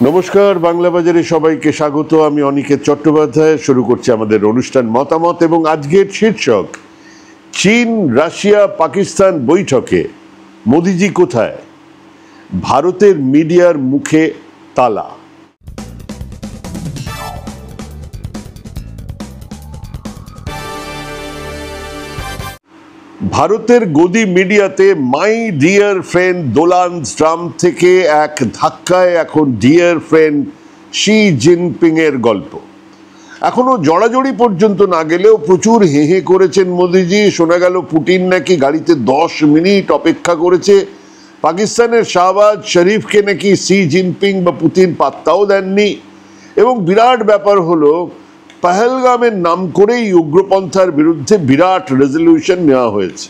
নমস্কার, বাংলা বাজারে সবাইকে স্বাগত। আমি অনিকেত চট্টোপাধ্যায়। শুরু করছি আমাদের অনুষ্ঠান মতামত এবং আজকের শীর্ষক চীন রাশিয়া পাকিস্তান বৈঠকে মোদিজি কোথায়, ভারতের মিডিয়ার মুখে তালা। ভারতের গদি মিডিয়াতে my dear friend Donald Trump থেকে এক ধাক্কায় এখন ডিয়ার ফ্রেন্ড শি জিনপিং এর গল্প। এখনো জড়াজড়ি পর্যন্ত না গেলেও প্রচুর হেহে করেছেন মোদিজি। শোনা গেল পুতিন নাকি গাড়িতে 10 মিনিট অপেক্ষা করেছে। পাকিস্তানের শাহবাজ শরীফকে নাকি শি জিনপিং বা পুতিন পাত্তাও দেননি। এবং বিরাট ব্যাপার হলো, পহেলগামের নাম করেই উগ্রপন্থার বিরুদ্ধে বিরাট রেজলিউশন নেওয়া হয়েছে।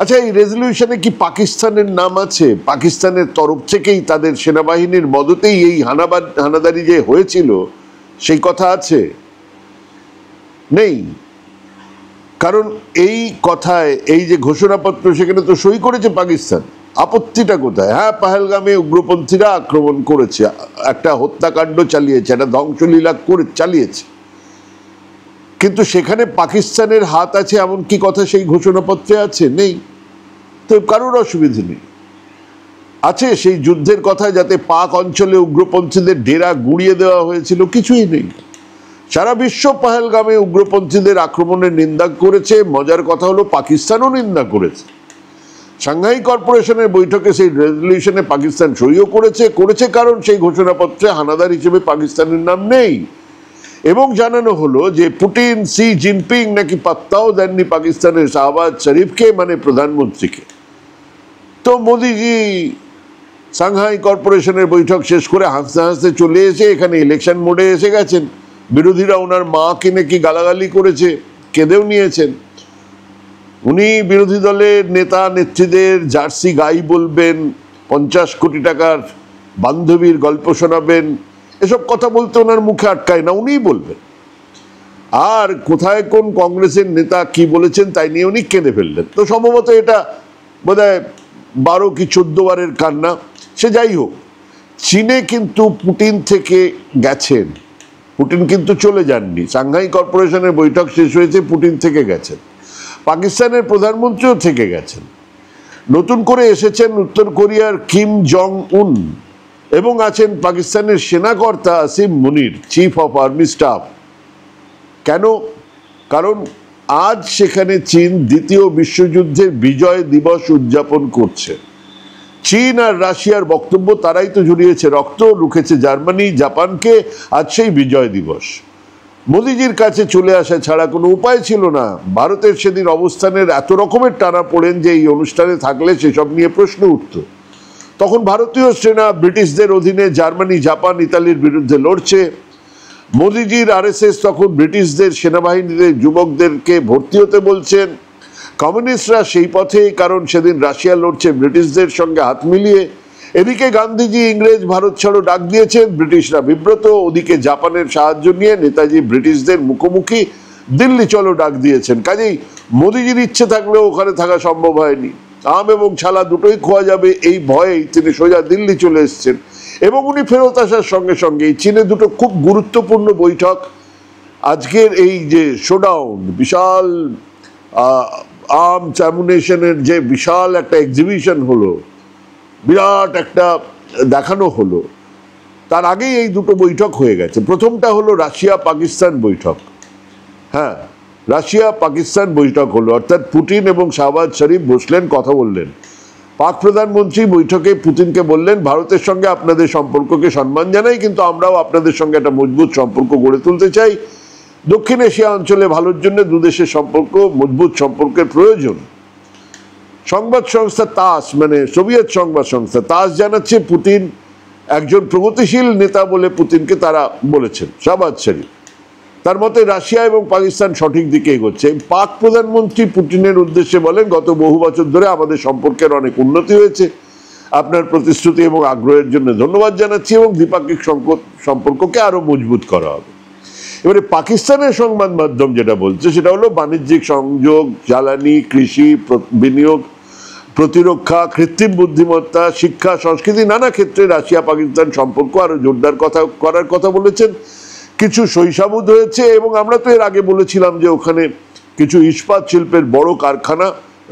আচ্ছা, এই রেজলিউশনে কি পাকিস্তানের নাম আছে? পাকিস্তানের তরফ থেকেই তাদের সেনাবাহিনীর মদতেই এই হানাদারি যে হয়েছিল সেই কথা আছে? নেই। কারণ এই কথায় এই যে ঘোষণাপত্র, সেখানে তো সই করেছে পাকিস্তান। আপত্তিটা কোথায়? হ্যাঁ, পহেলগামে উগ্রপন্থীরা আক্রমণ করেছে, একটা হত্যাকাণ্ড চালিয়েছে, একটা ধ্বংসলীলা চালিয়েছে, কিন্তু সেখানে পাকিস্তানের হাত আছে এমন কি কথা সেই ঘোষণাপত্রে আছে? নেই। তো কারোর অসুবিধে নেই। আছে সেই যুদ্ধের কথা, যাতে পাক অঞ্চলে উগ্রপন্থীদের ডেরা গুড়িয়ে দেওয়া হয়েছিল, কিছুই নেই। সারা বিশ্ব পহেলগামে উগ্রপন্থীদের আক্রমণের নিন্দা করেছে। মজার কথা হলো পাকিস্তানও নিন্দা করেছে। সাংহাই কর্পোরেশনের বৈঠকে সেই রেজলিউশনে পাকিস্তান সইও করেছে কারণ সেই ঘোষণাপত্রে হানাদার হিসেবে পাকিস্তানের নাম নেই। এবং জানানো হলো যে পুতিন শি জিনপিং নাকি পাত্তাও দেননি পাকিস্তানের শাহবাজ শরীফকে, মানে প্রধানমন্ত্রীকে। তো মোদিজি সাংহাই কর্পোরেশনের বৈঠক শেষ করে হাসতে হাসতে চলে এসে এখানে ইলেকশন মোডে এসে গেছেন। বিরোধীরা ওনার মাকে নাকি গালাগালি করেছে, কেঁদেও নিয়েছেন। উনি বিরোধী দলের নেতা নেত্রীদের জার্সি গাই বলবেন, 50 কোটি টাকার বান্ধবীর গল্প শোনাবেন, এসব কথা বলতে ওনার মুখে আটকায় না, উনিই বলবেন। আর কোথায় কোন কংগ্রেসের নেতা কি বলেছেন তাই নিয়ে উনি কেঁদে ফেললেন। তো সম্ভবত এটা বোধহয় 12 কি 14 বারের কান্না। সে যাই হোক, চীনে কিন্তু পুতিন থেকে গেছেন, পুতিন কিন্তু চলে যাননি। সাংহাই কর্পোরেশনের বৈঠক শেষ হয়েছে, পুতিন থেকে গেছেন। পাকিস্তানের প্রধানমন্ত্রীও থেকে গেছেন। নতুন করে এসেছেন উত্তর কোরিয়ার কিম জং উন এবং আছেন পাকিস্তানের সেনাকর্তা আসিম মুনির, চিফ অফ আর্মি স্টাফ। কেন? কারণ আজ সেখানে চীন দ্বিতীয় বিশ্বযুদ্ধের বিজয় দিবস উদযাপন করছে। চীন আর রাশিয়ার বক্তব্য তারাই তো জড়িয়েছে রক্ত, রুখেছে জার্মানি জাপানকে। আজ সেই বিজয় দিবস। মোদিজির কাছে চলে আসা ছাড়া কোনো উপায় ছিল না। ভারতের সেদিন অবস্থানের এত রকমের টানা পড়েন যে এই অনুষ্ঠানে থাকলে সেসব নিয়ে প্রশ্ন উঠত। তখন ভারতীয় সেনা ব্রিটিশদের অধীনে জার্মানি জাপান ইতালির বিরুদ্ধে লড়ছে। মোদিজির আরএসএস তখন ব্রিটিশদের সেনাবাহিনীতে যুবকদেরকে ভর্তি হতে বলছেন। কমিউনিস্টরা সেই পথে, কারণ সেদিন রাশিয়া লড়ছে ব্রিটিশদের সঙ্গে হাত মিলিয়ে। এদিকে গান্ধীজি ইংরেজ ভারত ছাড়ো ডাক দিয়েছেন, ব্রিটিশরা বিব্রত। ওদিকে জাপানের সাহায্য নিয়ে নেতাজি ব্রিটিশদের মুখোমুখি দিল্লি চলো ডাক দিয়েছেন। কাজেই মোদিজির ইচ্ছে থাকলেও ওখানে থাকা সম্ভব হয়নি। আম এবং ছালা দুটোই খোয়া যাবে এই ভয়েই তিনি সোজা দিল্লি চলে এসেছেন। এবং উনি ফেরত আসার সঙ্গে সঙ্গে চীনে দুটো খুব গুরুত্বপূর্ণ বৈঠক। আজকের এই যে শোডাউন, বিশাল আর্মস অ্যামুনেশনের যে বিশাল একটা এক্সিবিশন হলো, বিরাট একটা দেখানো হলো, তার আগেই এই দুটো বৈঠক হয়ে গেছে। প্রথমটা হলো রাশিয়া পাকিস্তান বৈঠক। হ্যাঁ, রাশিয়া পাকিস্তান বৈঠক হলো, অর্থাৎ পুতিন এবং শাহবাজ শরীফ বসলেন, কথা বললেন। পাক প্রধানমন্ত্রী বৈঠকে পুতিনকে বললেন, ভারতের সঙ্গে আপনাদের সম্পর্ককে সম্মান জানাই, কিন্তু আমরাও আপনাদের সঙ্গে একটা মজবুত সম্পর্ক গড়ে তুলতে চাই। দক্ষিণ এশিয়া অঞ্চলে ভালোর জন্য দুদেশের সম্পর্ক, মজবুত সম্পর্কের প্রয়োজন। সংবাদ সংস্থা তাস, মানে সোভিয়েত সংবাদ সংস্থা তাস জানাচ্ছে পুতিন একজন প্রগতিশীল নেতা বলে পুতিনকে তারা বলেছেন, শাহবাজ শরীফ। তার মতে রাশিয়া এবং পাকিস্তান সঠিক দিকে এগোচ্ছে। পাক প্রধানমন্ত্রী পুতিনের উদ্দেশ্যে বলেন, গত বহু বছর ধরে আমাদের সম্পর্কের অনেক উন্নতি হয়েছে। আপনার প্রতিশ্রুতি এবং আগ্রহের জন্য ধন্যবাদ জানাচ্ছি এবং দ্বিপাক্ষিক সম্পর্ককে আরো মজবুত করা হবে। এবারে পাকিস্তানের সংবাদ মাধ্যম যেটা বলছে সেটা হলো বাণিজ্যিক সংযোগ, জ্বালানি, কৃষি, বিনিয়োগ। প্রতিরক্ষা, কৃত্রিম বুদ্ধিমত্তা, শিক্ষা, সংস্কৃতি, নানা ক্ষেত্রে রাশিয়া পাকিস্তান সম্পর্ক আরো জোরদার করার কথা বলেছেন। কিছু সহিসাবুদ হয়েছে এবং আমরা তো এর আগে বলেছিলাম যে ওখানে কিছু ইস্পাত শিল্পের বড় কারখানা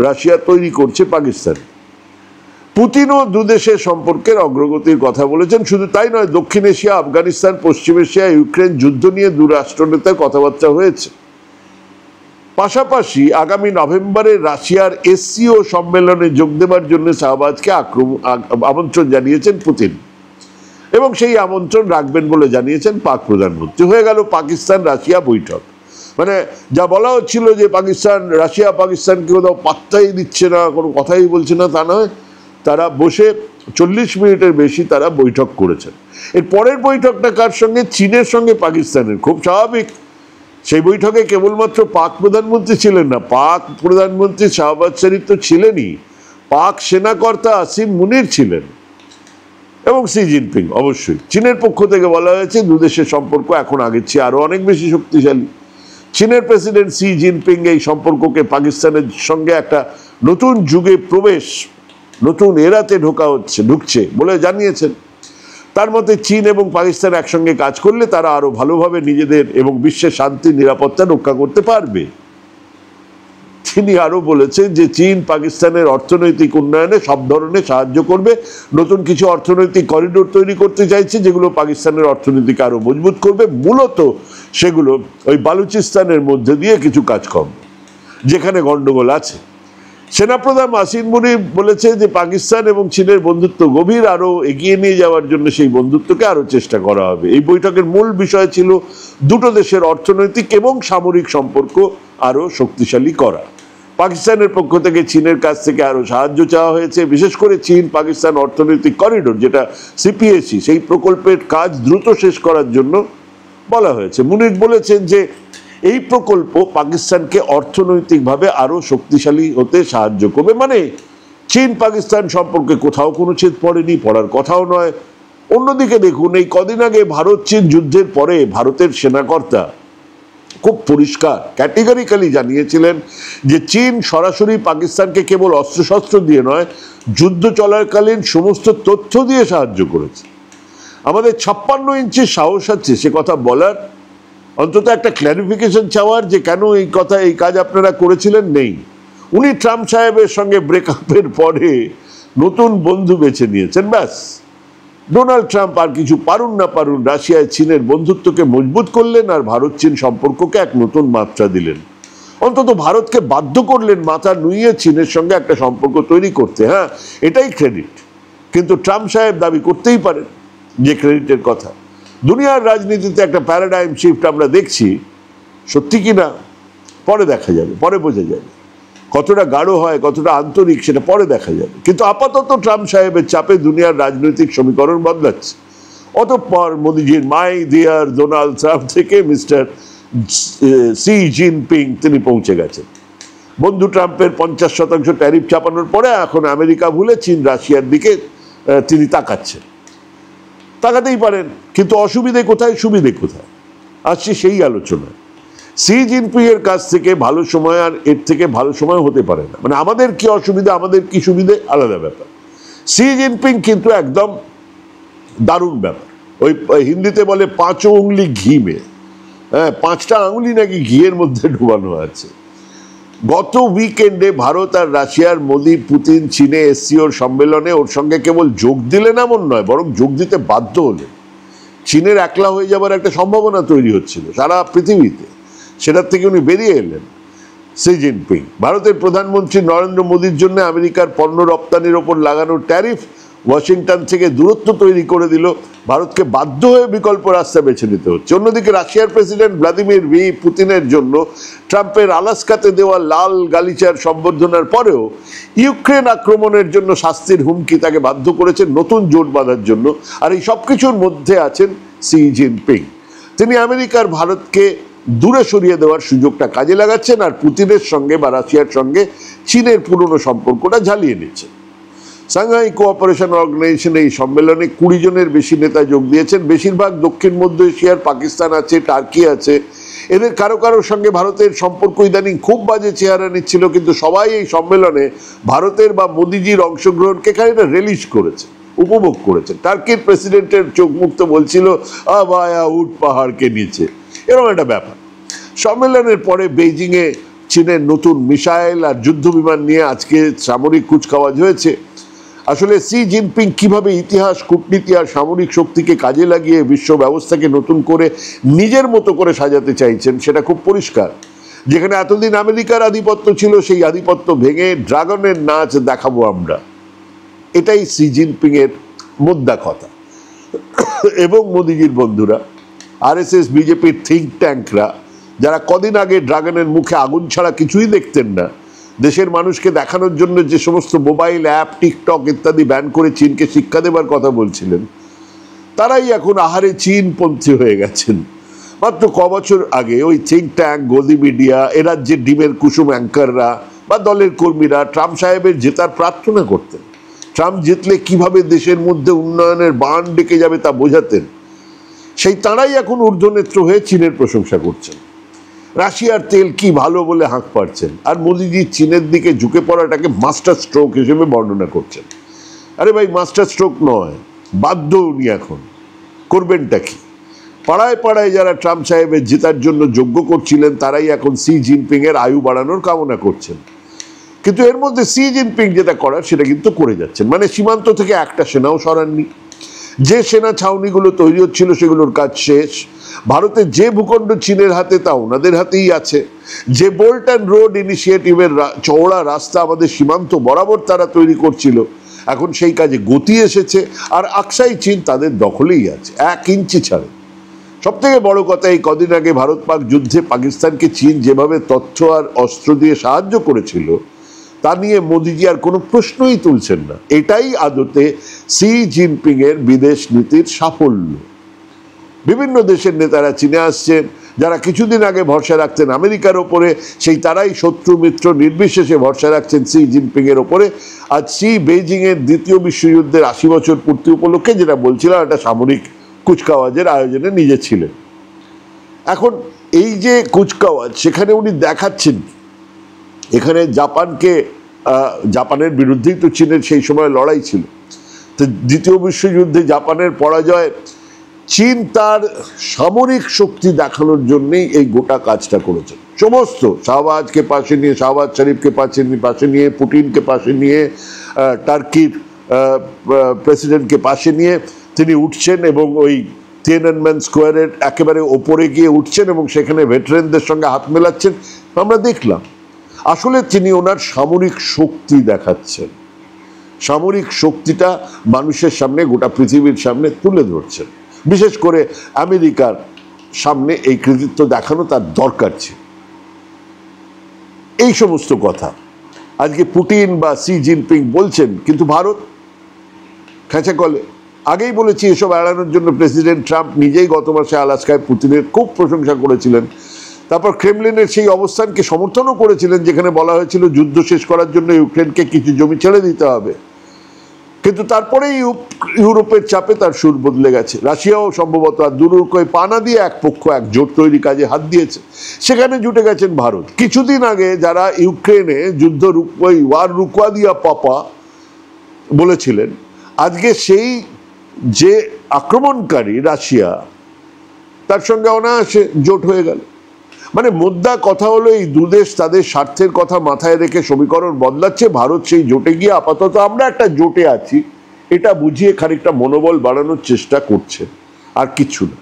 রাশিয়া তৈরি করছে পাকিস্তান। পুতিনও দুদেশের সম্পর্কের অগ্রগতির কথা বলেছেন। শুধু তাই নয়, দক্ষিণ এশিয়া, আফগানিস্তান, পশ্চিম এশিয়া, ইউক্রেন যুদ্ধ নিয়ে দু রাষ্ট্রনেতার কথাবার্তা হয়েছে। পাশাপাশি আগামী নভেম্বরে রাশিয়ার এসসিও সম্মেলনে যোগ দেবার জন্য শাহবাজকে আমন্ত্রণ জানিয়েছেন পুতিন এবং সেই আমন্ত্রণ রাখবেন বলে জানিয়েছেন পাক প্রধানমন্ত্রী। হয়ে গেল পাকিস্তান রাশিয়া বৈঠক। মানে যা বলা হচ্ছিল যে রাশিয়া পাকিস্তানকে কোথাও পাত্তাই দিচ্ছে না, কোনো কথাই বলছে না, তা নয়, তারা বসে 40 মিনিটের বেশি তারা বৈঠক করেছেন। এর পরের বৈঠকটা কার সঙ্গে? চীনের সঙ্গে পাকিস্তানের। খুব স্বাভাবিক, সেই বৈঠকে কেবলমাত্র পাক প্রধানমন্ত্রী ছিলেন না, পাক প্রধানমন্ত্রী শাহবাজ শরীফ তো ছিলেনই, পাক সেনাকর্তা আসিম মুনির ছিলেন এবং শি জিনপিং। অবশ্যই চীনের পক্ষ থেকে বলা হয়েছে দুদেশের সম্পর্ক এখন আগের চেয়ে আরো অনেক বেশি শক্তিশালী। চীনের প্রেসিডেন্ট শি জিনপিং এই সম্পর্ককে পাকিস্তানের সঙ্গে একটা নতুন যুগে প্রবেশ, নতুন এরাতে ঢুকছে বলে জানিয়েছেন। তার মতে চীন এবং পাকিস্তান একসঙ্গে কাজ করলে তারা আরো ভালোভাবে নিজেদের এবং বিশ্বের শান্তি নিরাপত্তা রক্ষা করতে পারবে। তিনি আরো বলেছেন যে চীন পাকিস্তানের অর্থনৈতিক উন্নয়নে সব ধরনের সাহায্য করবে, নতুন কিছু অর্থনৈতিক করিডোর তৈরি করতে চাইছে যেগুলো পাকিস্তানের অর্থনীতিকে আরো মজবুত করবে। মূলত সেগুলো ওই বালুচিস্তানের মধ্যে দিয়ে কিছু কাজকর্ম যেখানে গন্ডগোল আছে। সেনাপ্রধান আসিম মুনির বলেছে যে পাকিস্তান এবং চীনের বন্ধুত্ব গভীর, আরো এগিয়ে নিয়ে যাওয়ার জন্য সেই বন্ধুত্বকে আরো চেষ্টা করা হবে। এই বৈঠকের মূল বিষয় ছিল দুটো দেশের অর্থনৈতিক এবং সামরিক সম্পর্ক আরো শক্তিশালী করা। পাকিস্তানের পক্ষ থেকে চীনের কাছ থেকে আরো সাহায্য চাওয়া হয়েছে, বিশেষ করে চীন পাকিস্তান অর্থনৈতিক করিডোর যেটা সিপিএসি, সেই প্রকল্পের কাজ দ্রুত শেষ করার জন্য বলা হয়েছে। মুনির বলেছেন যে এই প্রকল্প পাকিস্তানকে অর্থনৈতিকভাবে আরো শক্তিশালী হতে সাহায্য করবে। মানে চীন পাকিস্তান সম্পর্কে কোথাও কোনো ছেদ পড়েনি, পড়ার কথাও নয়। অন্যদিকে দেখুন, এই কদিন আগে ভারত চীন যুদ্ধের পরে ভারতের সেনাকর্তা খুব পরিষ্কার ক্যাটেগরিক্যালি জানিয়েছিলেন যে চীন সরাসরি পাকিস্তানকে কেবল অস্ত্রশস্ত্র দিয়ে নয়, যুদ্ধ চলাকালীন সমস্ত তথ্য দিয়ে সাহায্য করেছে। আমাদের 56 ইঞ্চি সাহস আছে সে কথা বলার, অন্তত একটা ক্ল্যারিফিকেশন চাওয়ার যে কেন এই কাজ আপনারা করেছিলেন নেই। উনি ট্রাম্প সাহেবের সঙ্গে ব্রেকআপের পরে নতুন বন্ধু বেছে নিয়েছেন, ব্যাস। ডোনাল্ড ট্রাম্প আর কিছু পারুন না পারুন রাশিয়ায় চীনের বন্ধুত্বকে মজবুত করলেন আর ভারত চীন সম্পর্ককে এক নতুন মাত্রা দিলেন। অন্তত ভারতকে বাধ্য করলেন মাথা নুইয়ে চীনের সঙ্গে একটা সম্পর্ক তৈরি করতে। হ্যাঁ, এটাই ক্রেডিট, কিন্তু ট্রাম্প সাহেব দাবি করতেই পারেন যে ক্রেডিটের কথা। দুনিয়ার রাজনীতিতে একটা প্যারাডাইম শিফট আমরা দেখছি, সত্যি কিনা পরে দেখা যাবে, পরে বোঝা যাবে। কতটা গাঢ় হয়, কতটা আন্তরিক, সেটা পরে দেখা যাবে। কিন্তু আপাতত ট্রাম্প সাহেবের চাপে দুনিয়ার রাজনৈতিক সমীকরণ বদলাচ্ছে। অতঃপর মোদিজির মাই ডিয়ার ডোনাল্ড ট্রাম্প থেকে মিস্টার শি জিনপিং তিনি পৌঁছে গেছেন। বন্ধু ট্রাম্পের 50% ট্যারিফ চাপানোর পরে এখন আমেরিকা ভুলে চীন রাশিয়ার দিকে তিনি তাকাচ্ছেন। তাকাতেই পারেন, কিন্তু অসুবিধে কোথায়, সুবিধে কোথায়, আসছে সেই আলোচনা। শি জিনপিং এর কাছ থেকে ভালো সময় আর এর থেকে ভালো সময় হতে পারে না। মানে আমাদের কি অসুবিধা, আমাদের কি সুবিধে, আলাদা ব্যাপার। শি জিনপিং কিন্তু একদম দারুণ ব্যাপার। ওই হিন্দিতে বলে 5 উংলি ঘি মে, হ্যাঁ, 5টা আঙুলি নাকি ঘিয়ের মধ্যে ডুবানো আছে। গত উইকেন্ডে ভারত আর রাশিয়ার মোদি পুতিন চীনে এসসিওর সম্মেলনে ওর সঙ্গে কেবল যোগ দিলেন এমন নয়, বরং যোগ দিতে বাধ্য হলেন। চীনের একলা হয়ে যাবার একটা সম্ভাবনা তৈরি হচ্ছিল সারা পৃথিবীতে, সেটার থেকে উনি বেরিয়ে এলেন। শি জিনপিং ভারতের প্রধানমন্ত্রী নরেন্দ্র মোদীর জন্য আমেরিকার পণ্য রপ্তানির ওপর লাগানো ট্যারিফ ওয়াশিংটন থেকে দূরত্ব তৈরি করে দিল। ভারতকে বাধ্য হয়ে বিকল্প রাস্তা বেছে নিতে হচ্ছে। অন্যদিকে রাশিয়ার প্রেসিডেন্ট ভ্লাদিমির পুতিনের জন্য ট্রাম্পের আলাস্কাতে দেওয়া লাল গালিচার সম্বর্ধনার পরেও ইউক্রেন আক্রমণের জন্য শাস্তির হুমকি তাকে বাধ্য করেছে নতুন জোট বাঁধার জন্য। আর এই সবকিছুর মধ্যে আছেন শি জিনপিং। তিনি আমেরিকার ভারতকে দূরে সরিয়ে দেওয়ার সুযোগটা কাজে লাগাচ্ছেন আর পুতিনের সঙ্গে বা রাশিয়ার সঙ্গে চীনের পুরনো সম্পর্কটা ঝালিয়ে নিচ্ছেন। সাংহাই কোঅপারেশন অর্গানাইজেশন এই সম্মেলনে 20 জনের বেশি নেতা যোগ দিয়েছেন। বেশিরভাগ দক্ষিণ মধ্য এশিয়ার, পাকিস্তান আছে, টার্কি আছে। এদের কারো কারোর সঙ্গে ভারতের সম্পর্ক ইদানিং খুব বাজে চেহারা নিচ্ছিল, কিন্তু সবাই এই সম্মেলনে ভারতের বা মোদিজির অংশগ্রহণকে খানিকটা রিলিশ করেছে, উপভোগ করেছে। টার্কির প্রেসিডেন্টের চোখ মুখ তো বলছিল আবায়া উট পাহাড়কে নিচে, এরকম একটা ব্যাপার। সম্মেলনের পরে বেইজিংয়ে চীনের নতুন মিসাইল আর যুদ্ধ বিমান নিয়ে আজকে সামরিক কুচকাওয়াজ হয়েছে। আসলে সি জিনপিং কিভাবে ইতিহাস, কূটনীতি আর সামরিক শক্তিকে কাজে লাগিয়ে বিশ্ব ব্যবস্থাকে নতুন করে নিজের মতো করে সাজাতে চাইছেন সেটা খুব পরিষ্কার। যেখানে এতদিন আমেরিকার আধিপত্য ছিল, সেই আধিপত্য ভেঙে ড্রাগনের নাচ দেখাবো আমরা, এটাই সি জিনপিং এর মুদ্রা কথা। এবং মোদিজির বন্ধুরা, আরএসএস, বিজেপির থিঙ্ক ট্যাঙ্করা, যারা কদিন আগে ড্রাগনের মুখে আগুন ছাড়া কিছুই দেখতেন না, দেশের মানুষকে দেখানোর জন্য যে সমস্ত মোবাইল অ্যাপ, টিকটক ইত্যাদি ব্যান করে চীনকে শিক্ষা দেবার কথা বলছিলেন, তারাই এখন আহারে চীনপন্থী হয়ে গেছেন। মাত্র কবছর আগে ওই থিঙ্ক ট্যাঙ্ক, গদি মিডিয়া, এ রাজ্যের ডিমের কুসুম অ্যাঙ্কাররা বা দলের কর্মীরা ট্রাম্প সাহেবের জেতার প্রার্থনা করতেন। ট্রাম্প জিতলে কিভাবে দেশের মধ্যে উন্নয়নের বান ডেকে যাবে তা বোঝাতেন। সেই তাঁরাই এখন ঊর্ধ্বনেত্র হয়ে চীনের প্রশংসা করছেন। রাশিয়ার তেল কি ভালো বলে হাঁক পাড়ছেন, আর মোদিজি চীনের দিকে ঝুঁকে পড়াটাকে মাস্টার স্ট্রোক হিসেবে বর্ণনা করছেন। আরে ভাই, মাস্টার স্ট্রোক নয়, বাধ্য উনি এখন। করবেনটা কি? পাড়ায় পাড়ায় যারা ট্রাম্প সাহেবের জেতার জন্য যোগ্য করছিলেন, তারাই এখন সি জিনপিং এর আয়ু বাড়ানোর কামনা করছেন। কিন্তু এর মধ্যে সি জিনপিং যেটা করার সেটা কিন্তু করে যাচ্ছেন। মানে সীমান্ত থেকে একটা সেনাও সরাননি। যে সেনা ছাউনিগুলো তৈরি হচ্ছিল সেগুলোর কাজ শেষ। ভারতের যে ভূখণ্ড চীনের হাতে তা ওনাদের হাতেই আছে। যে বোল্ট অ্যান্ড রোড ইনিশিয়েটিভের চওড়া রাস্তা আমাদের সীমান্ত বরাবর তারা তৈরি করছিল, এখন সেই কাজে গতি এসেছে, আর আকসাই চীন তাদের দখলেই আছে, 1 ইঞ্চি ছাড়ে। সব থেকে বড় কথা, এই কদিন আগে ভারত পাক যুদ্ধে পাকিস্তানকে চীন যেভাবে তথ্য আর অস্ত্র দিয়ে সাহায্য করেছিল, তা নিয়ে মোদিজি আর কোনো প্রশ্নই তুলছেন না। এটাই আদতে সি জিনপিং এর বিদেশ নীতির সাফল্য। বিভিন্ন দেশের নেতারা চীনে আসছেন। যারা কিছুদিন আগে ভরসা রাখতেন আমেরিকার ওপরে, সেই তারাই শত্রু মিত্র নির্বিশেষে ভরসা রাখছেন সি জিনপিং এর ওপরে। আজ সি বেইজিং এর দ্বিতীয় বিশ্বযুদ্ধের 80 বছর পূর্তি উপলক্ষে, যেটা বলছিলাম, একটা সামরিক কুচকাওয়াজের আয়োজনে নিজে ছিলেন। এখন এই যে কুচকাওয়াজ, সেখানে উনি দেখাচ্ছেন এখানে জাপানের বিরুদ্ধেই তো চীনের সেই সময় লড়াই ছিল। তো দ্বিতীয় বিশ্বযুদ্ধে জাপানের পরাজয়, চীন তার সামরিক শক্তি দেখানোর জন্যই এই গোটা কাজটা করেছে। সমস্ত শাহবাজকে পাশে নিয়ে, শাহবাজ শরীফকে পাশে নিয়ে, পুটিনকে পাশে নিয়ে, টার্কির প্রেসিডেন্টকে পাশে নিয়ে তিনি উঠছেন এবং ওই তিয়েনআনমেন স্কোয়ারের একেবারে ওপরে গিয়ে উঠছেন এবং সেখানে ভেটারেনদের সঙ্গে হাত মেলাচ্ছেন। আমরা দেখলাম আসলে তিনি ওনার সামরিক শক্তি দেখাচ্ছেন। সামরিক শক্তিটা মানুষের সামনে, গোটা পৃথিবীর সামনে তুলে ধরছেন। বিশেষ করে আমেরিকার সামনে এই কৃতিত্ব দেখানো তার দরকার ছিল। এই সমস্ত কথা আজকে পুটিন বা সি জিনপিং বলছেন, কিন্তু ভারত খেঁচা কলে। আগেই বলেছি, এসব এড়ানোর জন্য প্রেসিডেন্ট ট্রাম্প নিজেই গত মাসে আলাস্কায় পুতিনের খুব প্রশংসা করেছিলেন। তারপর ক্রেমলিনের সেই অবস্থানকে সমর্থনও করেছিলেন, যেখানে বলা হয়েছিল যুদ্ধ শেষ করার জন্য ইউক্রেনকে কিছু জমি ছেড়ে দিতে হবে। কিন্তু তারপরেই ইউরোপের চাপে তার সুর বদলে গেছে। রাশিয়াও সম্ভবত আর দুরুকোয় পানা দিয়ে এক পক্ষ এক জোট তৈরি কাজে হাত দিয়েছে, সেখানে জুটে গেছেন ভারত। কিছুদিন আগে যারা ইউক্রেনে যুদ্ধ ওয়ার রুকওয়া দিয়া পাপা বলেছিলেন, আজকে সেই যে আক্রমণকারী রাশিয়া, তার সঙ্গে অনায়াসে জোট হয়ে গেল। মানে মুদ্রা কথা হলো, এই দুদেশ তাদের স্বার্থের কথা মাথায় রেখে সমীকরণ বদলাচ্ছে। ভারত সেই জোটে গিয়ে আপাতত আমরা একটা জোটে আছি এটা বুঝিয়ে খানিকটা মনোবল বাড়ানোর চেষ্টা করছে, আর কিছু না।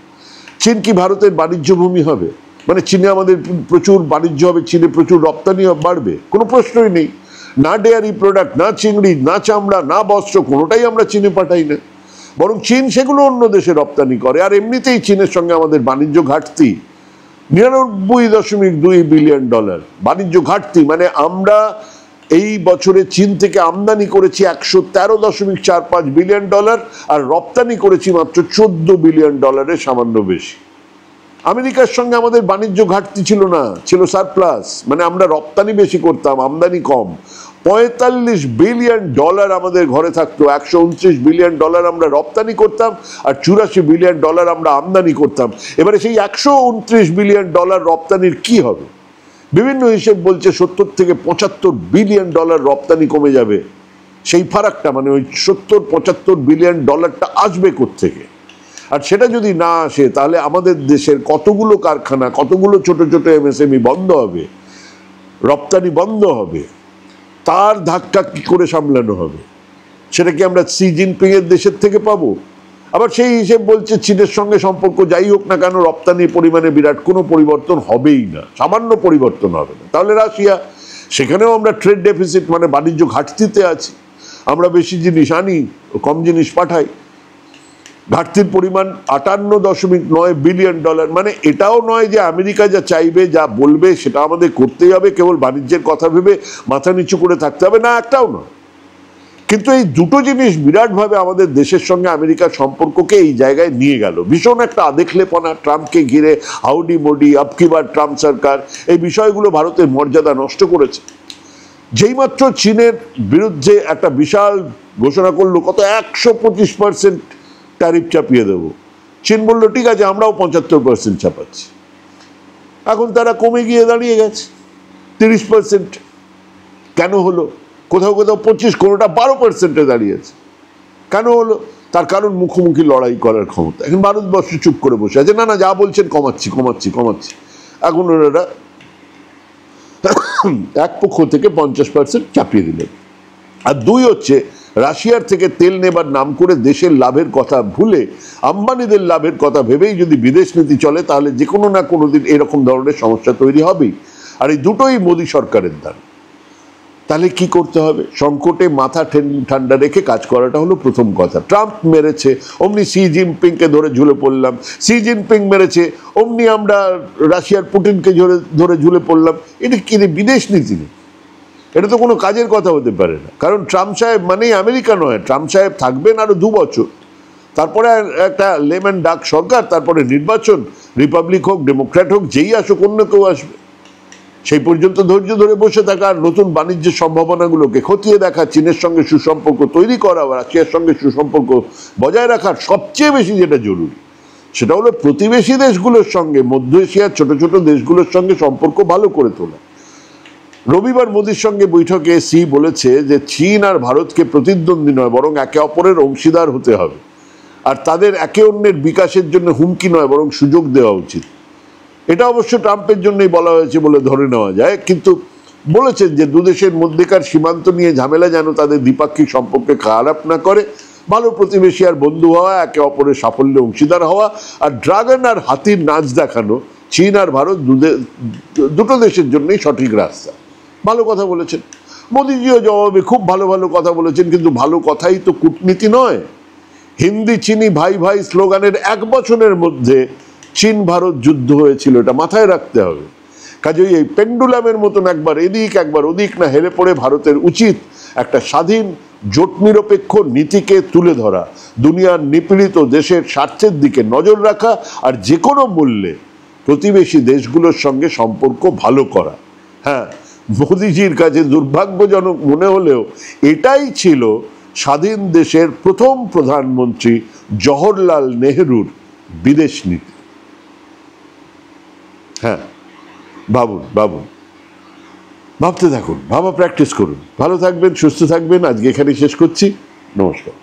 চীন কি ভারতের বাণিজ্য ভূমি হবে? মানে চীনে আমাদের প্রচুর বাণিজ্য হবে, চীনে প্রচুর রপ্তানি বাড়বে, কোনো প্রশ্নই নেই। না ডেয়ারি প্রোডাক্ট, না চিংড়ি, না চামড়া, না বস্ত্র, কোনোটাই আমরা চীনে পাঠাই না, বরং চীন সেগুলো অন্য দেশে রপ্তানি করে। আর এমনিতেই চীনের সঙ্গে আমাদের বাণিজ্য ঘাটতি $99.2 বিলিয়ন। বাণিজ্য ঘাটতি মানে আমরা এই বছরে চীন থেকে আমদানি করেছি $113.45 বিলিয়ন, আর রপ্তানি করেছি মাত্র $14 বিলিয়ন, সামান্য বেশি। আমেরিকার সঙ্গে আমাদের বাণিজ্য ঘাটতি ছিল না, ছিল সারপ্লাস। মানে আমরা রপ্তানি বেশি করতাম, আমদানি কম। $45 বিলিয়ন আমাদের ঘরে থাকতো, $129 বিলিয়ন আমরা রপ্তানি করতাম, আর $84 বিলিয়ন আমরা আমদানি করতাম। এবারে সেই $129 বিলিয়ন রপ্তানির কি হবে? বিভিন্ন হিসেব বলছে 70 থেকে $75 বিলিয়ন রপ্তানি কমে যাবে। সেই ফারাকটা মানে ওই 70-75 বিলিয়ন আসবে কোত্থেকে? আর সেটা যদি না আসে তাহলে আমাদের দেশের কতগুলো কারখানা, কতগুলো ছোট ছোট এমএসএমই বন্ধ হবে, রপ্তানি বন্ধ হবে। তার ধাক্কা কি করে সামলানো হবে? সেটা কি আমরা সি জিনপিং এর দেশের থেকে পাবো? আবার সেই হিসেব বলছে চীনের সঙ্গে সম্পর্ক যাই হোক না কেন, রপ্তানির পরিমাণে বিরাট কোনো পরিবর্তন হবেই না, সামান্য পরিবর্তন হবে না। তাহলে রাশিয়া, সেখানেও আমরা ট্রেড ডেফিসিট মানে বাণিজ্য ঘাটতিতে আছি। আমরা বেশি জিনিস আনি, কম জিনিস পাঠাই। ঘাটতির পরিমাণ $58.9 বিলিয়ন। মানে এটাও নয় যে আমেরিকা যা চাইবে, যা বলবে সেটা আমাদের করতেই হবে, কেবল বাণিজ্যের কথা ভেবে মাথা নিচু করে থাকতে হবে না, একটাও নয়। কিন্তু এই দুটো জিনিস বিরাটভাবে আমাদের দেশের সঙ্গে আমেরিকার সম্পর্ককে এই জায়গায় নিয়ে গেল। ভীষণ একটা আদেখলেপনা ট্রাম্পকে ঘিরে, হাউডি মোডি, আপকিবার ট্রাম্প সরকার, এই বিষয়গুলো ভারতের মর্যাদা নষ্ট করেছে। যেইমাত্র চীনের বিরুদ্ধে একটা বিশাল ঘোষণা করলো, কত 125% ট্যারিফ চাপিয়ে দেবো, চীন বলল ঠিক আছে, আমরাও 75% চাপাচ্ছি। এখন তারা কমে গিয়ে দাঁড়িয়ে গেছে 30%। কেন হলো? কোথাও কোথাও 25, কোনোটা 12%-এ দাঁড়িয়েছে। কেন হলো? তার কারণ মুখোমুখি লড়াই করার ক্ষমতা। এখন ভারতবর্ষ চুপ করে বসে আছে, না না যা বলছেন কমাচ্ছি কমাচ্ছি কমাচ্ছি। এখন ওনারা এক পক্ষ থেকে 50% চাপিয়ে দিলেন। আর দুই হচ্ছে, রাশিয়ার থেকে তেল নেবার নাম করে দেশের লাভের কথা ভুলে আম্বানিদের লাভের কথা ভেবেই যদি বিদেশ নীতি চলে, তাহলে যে কোনো না কোনো দিন এরকম ধরনের সমস্যা তৈরি হবেই। আর এই দুটোই মোদী সরকারের দান। তাহলে কি করতে হবে? সংকটে মাথা ঠান্ডা রেখে কাজ করাটা হলো প্রথম কথা। ট্রাম্প মেরেছে, অমনি সি জিনপিংকে ধরে ঝুলে পড়লাম। সি জিনপিং মেরেছে, অমনি আমরা রাশিয়ার পুটিনকে ধরে ঝুলে পড়লাম। এটা কি বিদেশ নীতি নেই? এটা তো কোনো কাজের কথা হতে পারে না। কারণ ট্রাম্প সাহেব মানেই আমেরিকা নয়। ট্রাম্প সাহেব থাকবেন আরো 2 বছর, তারপরে একটা লেমন ডাক সরকার, তারপরে নির্বাচন, রিপাবলিক হোক ডেমোক্র্যাট হোক, যেই আসুক অন্য কেউ আসবে। সেই পর্যন্ত ধৈর্য ধরে বসে থাকা, আর নতুন বাণিজ্যের সম্ভাবনাগুলোকে খতিয়ে দেখা, চীনের সঙ্গে সুসম্পর্ক তৈরি করা, রাশিয়ার সঙ্গে সুসম্পর্ক বজায় রাখার সবচেয়ে বেশি যেটা জরুরি, সেটা হলো প্রতিবেশী দেশগুলোর সঙ্গে, মধ্য এশিয়ার ছোট ছোট দেশগুলোর সঙ্গে সম্পর্ক ভালো করে তোলা। রবিবার মোদির সঙ্গে বৈঠকে সি বলেছে যে চীন আর ভারতকে প্রতিদ্বন্দ্বী নয়, বরং একে অপরের অংশীদার হতে হবে। আর তাদের একে অন্যের বিকাশের জন্য হুমকি নয়, বরং সুযোগ দেওয়া উচিত। এটা অবশ্য ট্রাম্পের জন্যই বলা হয়েছে বলে ধরে নেওয়া যায়। কিন্তু বলেছেন যে দুদেশের মধ্যেকার সীমান্ত নিয়ে ঝামেলা যেন তাদের দ্বিপাক্ষিক সম্পর্কে খারাপ না করে, ভালো প্রতিবেশী আর বন্ধু হওয়া, একে অপরের সাফল্যে অংশীদার হওয়া, আর ড্রাগন আর হাতির নাচ দেখানো চীন আর ভারত দুটো দেশের জন্যই সঠিক রাস্তা। ভালো কথা বলেছেন মোদিজিও জবাবে, খুব ভালো ভালো কথা বলেছেন। কিন্তু ভালো কথাই তো কূটনীতি নয়। হিন্দি চিনি ভাই ভাই স্লোগানের 1 বছরের মধ্যে চীন ভারত যুদ্ধ হয়েছিল, এটা মাথায় রাখতে হবে। কাজেই এই পেন্ডুলামের মতন একবার এদিক একবার ওদিক না হেলে পড়ে ভারতের উচিত একটা স্বাধীন জোট নিরপেক্ষ নীতিকে তুলে ধরা, দুনিয়ার নিপীড়িত দেশের স্বার্থের দিকে নজর রাখা, আর যে কোনো মূল্যে প্রতিবেশী দেশগুলোর সঙ্গে সম্পর্ক ভালো করা। হ্যাঁ, মোদিজির কাছে দুর্ভাগ্যজনক মনে হলেও এটাই ছিল স্বাধীন দেশের প্রথম প্রধানমন্ত্রী জওহরলাল নেহরুর বিদেশ নীতি। হ্যাঁ, ভাবুন ভাবুন, ভাবতে থাকুন, ভাবা প্র্যাকটিস করুন। ভালো থাকবেন, সুস্থ থাকবেন। আজকে এখানে শেষ করছি। নমস্কার।